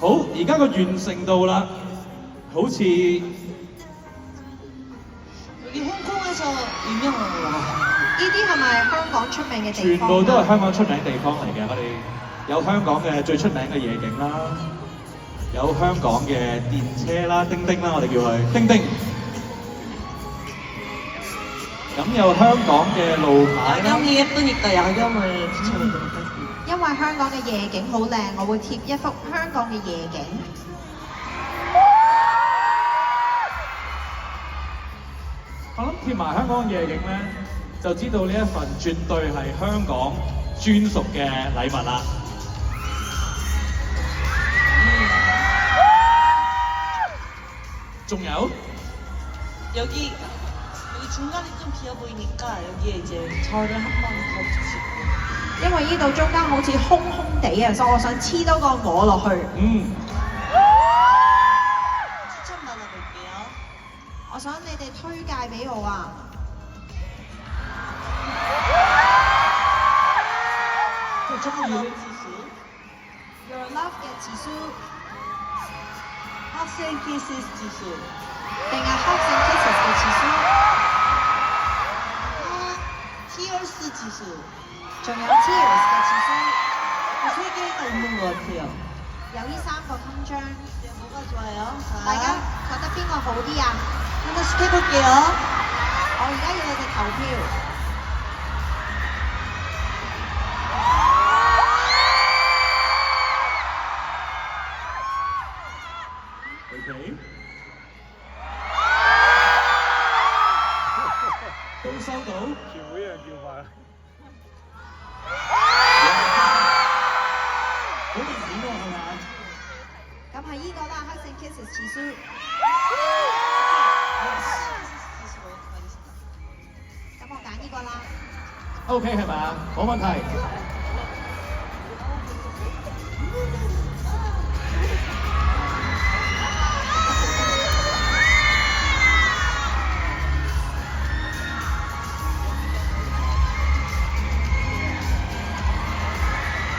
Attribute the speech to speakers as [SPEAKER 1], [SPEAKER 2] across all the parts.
[SPEAKER 1] 好，而家個完成度啦，好似
[SPEAKER 2] 여기 홍콩에서 유명한 거.
[SPEAKER 3] 呢啲係咪香港出名嘅地
[SPEAKER 1] 全
[SPEAKER 3] 方？
[SPEAKER 1] 部都係香港出名地方嚟嘅。我哋有香港嘅最出名嘅夜景啦，有香港嘅電車啦，叮叮啦，我哋叫佢叮叮。咁有香港嘅路牌啦。
[SPEAKER 2] 야경이 예쁘니까 야경을 추천드릴게요.
[SPEAKER 3] 因為香港嘅夜景好靚，我會貼一幅香港嘅夜景。
[SPEAKER 1] 我諗貼埋香港嘅夜景咧，就知道呢一份絕對係香港專屬嘅禮物啦。仲有
[SPEAKER 2] 여기 중간이 좀 비어 보이니까 여기에 이제 저를 한 번 더 붙이고.
[SPEAKER 3] 因為呢度中間好似空空地啊，所以我想黐多個我落去。
[SPEAKER 2] 추천 받아볼게요.
[SPEAKER 3] 我想你哋推介俾我啊！
[SPEAKER 2] 사랑 지수,
[SPEAKER 3] Your love 嘅指數
[SPEAKER 2] 학생 kisses 지수,
[SPEAKER 3] 定係 Hugs and Kisses 嘅指數，
[SPEAKER 2] tears 지수.
[SPEAKER 3] 仲有 Tears 嘅指數，
[SPEAKER 2] 세 개가 있는 것 같아요.
[SPEAKER 3] 有呢3個勳章，
[SPEAKER 2] 네, 뭐가 좋아요?
[SPEAKER 3] 大家
[SPEAKER 2] 자,
[SPEAKER 3] 覺得邊個好啲啊？
[SPEAKER 2] 하나씩 해볼게요.
[SPEAKER 3] 我而家要你哋投票。
[SPEAKER 1] OK， 都收到。
[SPEAKER 4] 全會人叫法。
[SPEAKER 1] 好明顯喎，係咪？
[SPEAKER 3] 咁係呢個啦，Hugs and Kisses 指數。咁我揀呢個啦。
[SPEAKER 1] OK 係咪啊？冇問題。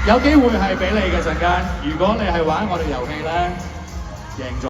[SPEAKER 1] 有機會係俾你嘅陣間，如果你係玩我哋遊戲咧，贏咗。